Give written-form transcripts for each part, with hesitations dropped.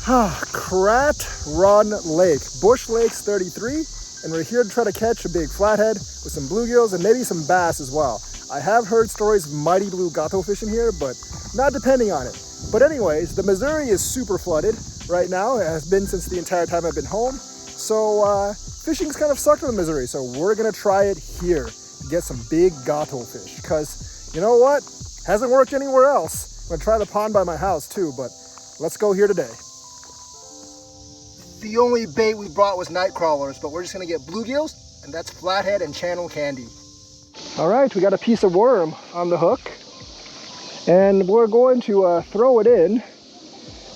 Crat Run Lake, Busch Lake's 33, and we're here to try to catch a big flathead with some bluegills and maybe some bass as well. I have heard stories of mighty blue gato fishing here, but not depending on it. But anyways, the Missouri is super flooded right now. It has been since the entire time I've been home. So fishing's kind of sucked in the Missouri, so we're gonna try it here to get some big gato fish, because you know what? Hasn't worked anywhere else. I'm gonna try the pond by my house too, but let's go here today. The only bait we brought was night crawlers, but we're just gonna get bluegills, and that's flathead and channel candy. All right, we got a piece of worm on the hook, and we're going to throw it in,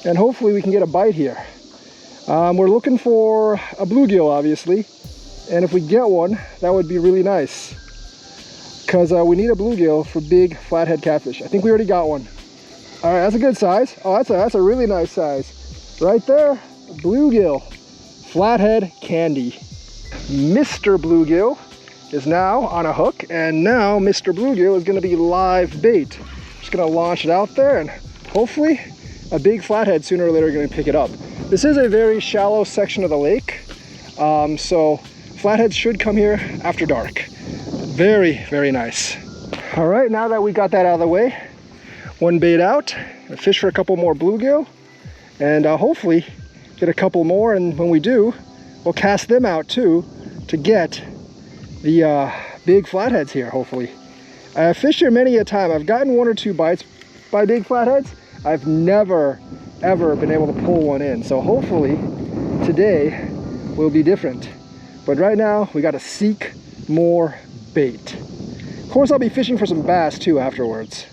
and hopefully we can get a bite here. We're looking for a bluegill, obviously, and if we get one, that would be really nice, because we need a bluegill for big flathead catfish. I think we already got one. All right, that's a good size. Oh, that's a really nice size. Right there, bluegill, flathead candy. Mr. Bluegill is now on a hook, and now Mr. Bluegill is gonna be live bait. Just gonna launch it out there, and hopefully a big flathead sooner or later gonna pick it up. This is a very shallow section of the lake, so flatheads should come here after dark. Very, very nice. All right, now that we got that out of the way, one bait out, gonna fish for a couple more bluegill, and hopefully get a couple more, and when we do, we'll cast them out too to get the big flatheads here, hopefully. I've fished here many a time. I've gotten one or two bites by big flatheads. I've never, ever been able to pull one in. So hopefully today will be different. But right now, we gotta seek more bait. Of course, I'll be fishing for some bass too afterwards.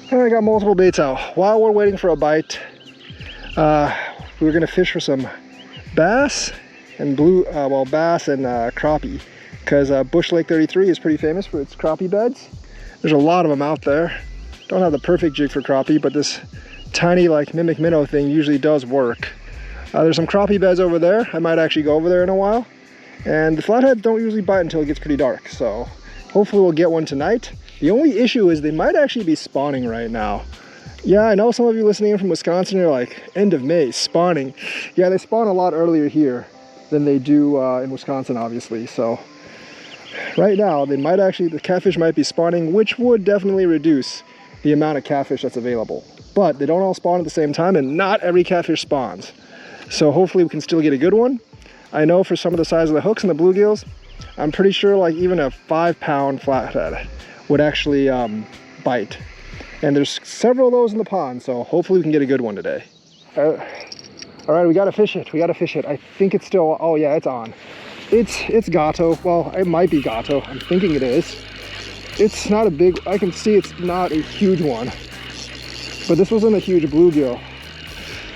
And I got multiple baits out. While we're waiting for a bite, we're gonna fish for some bass and bass and crappie, because Busch Lake 33 is pretty famous for its crappie beds. There's a lot of them out there. Don't have the perfect jig for crappie, but this tiny like mimic minnow thing usually does work. There's some crappie beds over there. I might actually go over there in a while. And the flatheads don't usually bite until it gets pretty dark, so hopefully we'll get one tonight. The only issue is they might actually be spawning right now. Yeah, I know some of you listening in from Wisconsin are like, end of May, spawning. Yeah, they spawn a lot earlier here than they do in Wisconsin, obviously. So right now, the catfish might be spawning, which would definitely reduce the amount of catfish that's available. But they don't all spawn at the same time, and not every catfish spawns. So hopefully we can still get a good one. I know for some of the size of the hooks and the bluegills, I'm pretty sure like even a 5-pound flathead would actually bite. And there's several of those in the pond, so hopefully we can get a good one today. All right, we gotta fish it. We gotta fish it. I think it's still, oh yeah, it's on. It's gato. Well, it might be gato. I'm thinking it is. It's not a big, I can see it's not a huge one, but this wasn't a huge bluegill.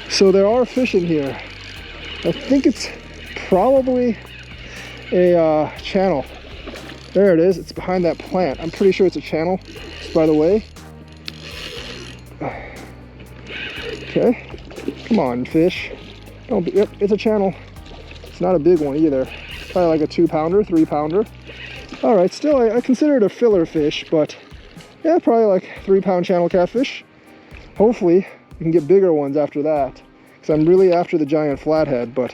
So there are fish in here. I think it's probably a channel. There it is. It's behind that plant. I'm pretty sure it's a channel, by the way. Okay, come on, fish. Don't be, yep, it's a channel. It's not a big one either. Probably like a 2-pounder, 3-pounder. All right, still, I consider it a filler fish, but yeah, probably like 3-pound channel catfish. Hopefully, we can get bigger ones after that, because I'm really after the giant flathead, but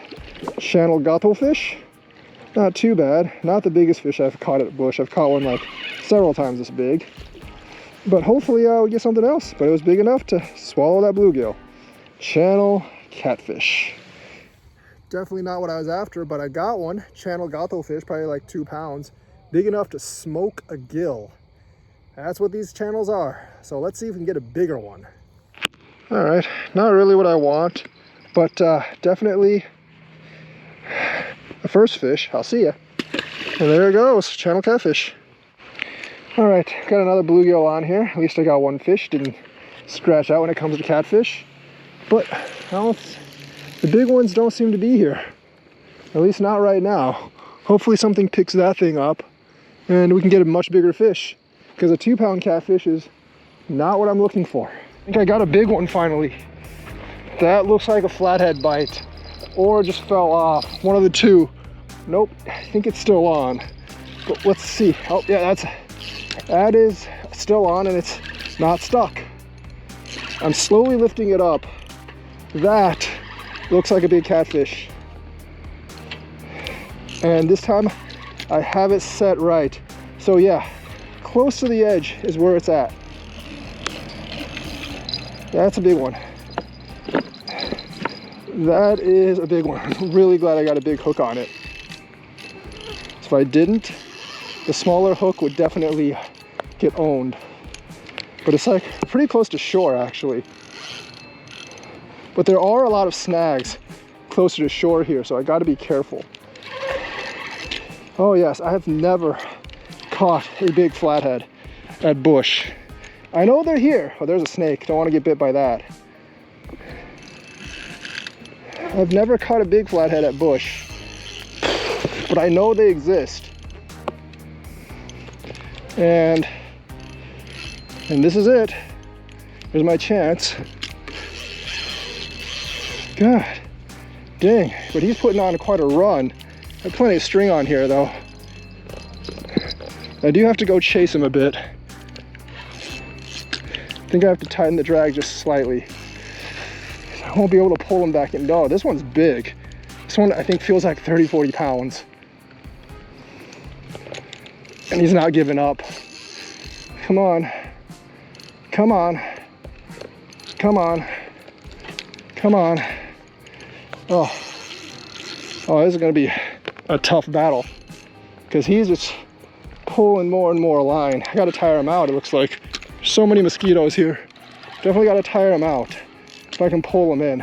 channel gato fish, not too bad. Not the biggest fish I've caught at Busch. I've caught one like several times this big. But hopefully we get something else. But it was big enough to swallow that bluegill. Channel catfish. Definitely not what I was after, but I got one. Channel gato fish, probably like 2 pounds. Big enough to smoke a gill. That's what these channels are. So let's see if we can get a bigger one. All right, not really what I want, but definitely the first fish. I'll see ya. And there it goes, channel catfish. All right, got another bluegill on here. At least I got one fish. Didn't scratch out when it comes to catfish. But well, the big ones don't seem to be here. At least not right now. Hopefully something picks that thing up and we can get a much bigger fish, because a 2-pound catfish is not what I'm looking for. I think I got a big one finally. That looks like a flathead bite, or just fell off. One of the two. Nope, I think it's still on. But let's see. Oh yeah, that is still on, and it's not stuck. I'm slowly lifting it up. That Looks like a big catfish. And this time I have it set right. So yeah, close to the edge is where it's at. That's a big one. That is a big one. I'm really glad I got a big hook on it. So if I didn't, the smaller hook would definitely get owned. But it's like pretty close to shore actually. But there are a lot of snags closer to shore here, so I gotta be careful. Oh yes, I have never caught a big flathead at Busch. I know they're here. Oh, there's a snake. Don't want to get bit by that. I've never caught a big flathead at Busch, but I know they exist. And this is it. Here's my chance. God dang, but he's putting on quite a run. I have plenty of string on here though. I do have to go chase him a bit. I think I have to tighten the drag just slightly. I won't be able to pull him back in. Oh, this one's big. This one I think feels like 30-40 pounds. And he's not giving up. Come on. Come on. Come on. Come on. Oh, this is gonna be a tough battle because he's just pulling more and more line. I gotta tire him out. It looks like so many mosquitoes here. Definitely gotta tire him out if I can pull him in.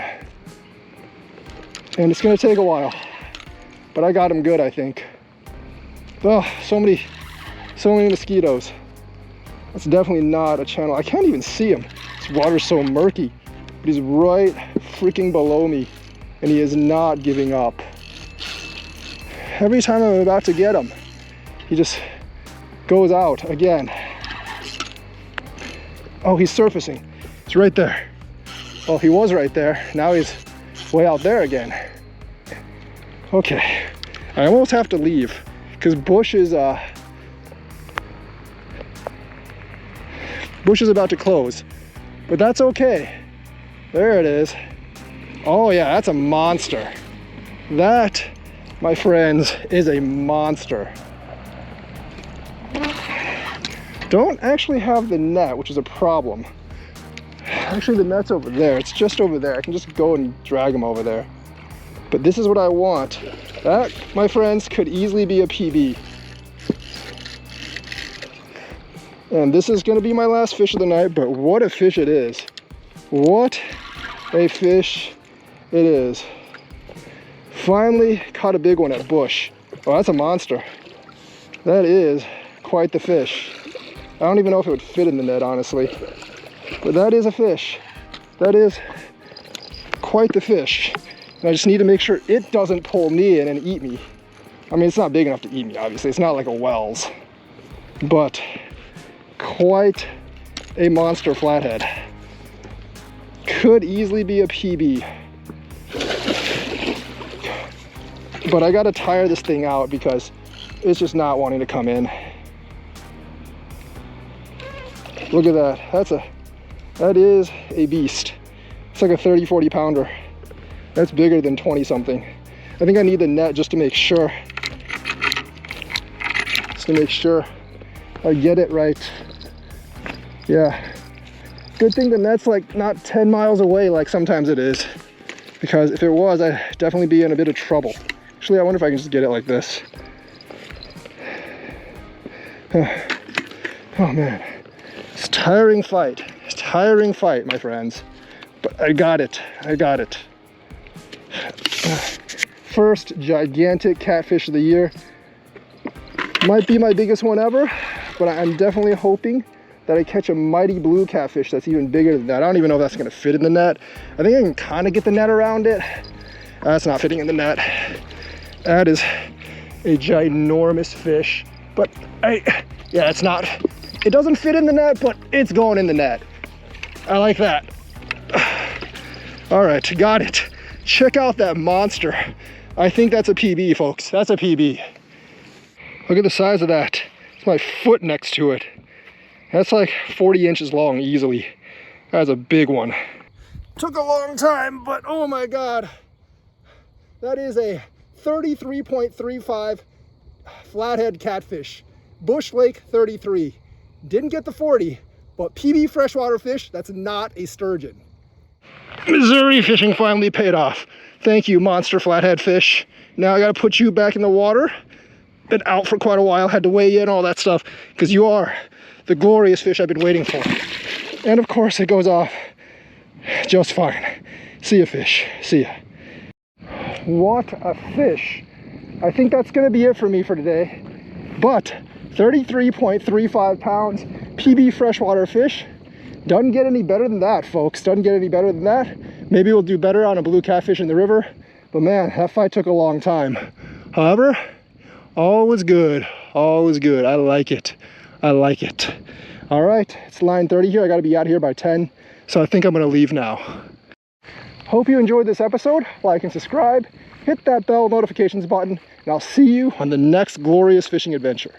And it's gonna take a while, but I got him good, I think. Oh, so many mosquitoes. That's definitely not a channel. I can't even see him. This water's so murky, but he's right freaking below me and he is not giving up. Every time I'm about to get him, he just goes out again. Oh, he's surfacing. He's right there. Well, he was right there. Now he's way out there again. Okay, I almost have to leave because Busch is about to close, but that's okay. There it is. Oh yeah, that's a monster. That, my friends, is a monster. Don't actually have the net, which is a problem. Actually, the net's over there. It's just over there. I can just go and drag them over there. But this is what I want. That, my friends, could easily be a PB. And this is gonna be my last fish of the night, but what a fish it is. What a fish it is. Finally caught a big one at Busch. Oh, that's a monster. That is quite the fish. I don't even know if it would fit in the net, honestly. But that is a fish. That is quite the fish. And I just need to make sure it doesn't pull me in and eat me. I mean, it's not big enough to eat me, obviously. It's not like a Wells. But quite a monster flathead. Could easily be a PB. But I gotta tire this thing out because it's just not wanting to come in. Look at that. That is a beast. It's like a 30-40 pounder. That's bigger than 20 something. I think I need the net just to make sure. Just to make sure I get it right. Yeah. Good thing the net's like not 10 miles away like sometimes it is. Because if it was, I'd definitely be in a bit of trouble. Actually, I wonder if I can just get it like this. Oh man. It's a tiring fight. It's a tiring fight, my friends. But I got it. I got it. First gigantic catfish of the year. Might be my biggest one ever, but I'm definitely hoping that I catch a mighty blue catfish that's even bigger than that. I don't even know if that's gonna fit in the net. I think I can kind of get the net around it. That's not fitting in the net. That is a ginormous fish, but yeah, it's not. It doesn't fit in the net, but it's going in the net. I like that. All right, got it. Check out that monster. I think that's a PB, folks. That's a PB. Look at the size of that. It's my foot next to it. That's like 40 inches long easily. That's a big one. Took a long time, but oh my God. That is a 33.35 flathead catfish. Busch Lake 33. Didn't get the 40, but PB freshwater fish, that's not a sturgeon. Missouri fishing finally paid off. Thank you, monster flathead fish. Now I gotta put you back in the water. Been out for quite a while, had to weigh in, all that stuff, because you are the glorious fish I've been waiting for. And of course it goes off just fine. See ya, fish, see ya. What a fish. I think that's gonna be it for me for today. But 33.35 pounds PB freshwater fish. Doesn't get any better than that, folks. Doesn't get any better than that. Maybe we'll do better on a blue catfish in the river. But man, that fight took a long time. However, all was good. All was good. I like it. I like it. All right, it's 9:30 here. I gotta be out of here by 10. So I think I'm gonna leave now. Hope you enjoyed this episode. Like and subscribe. Hit that bell notifications button. And I'll see you on the next glorious fishing adventure.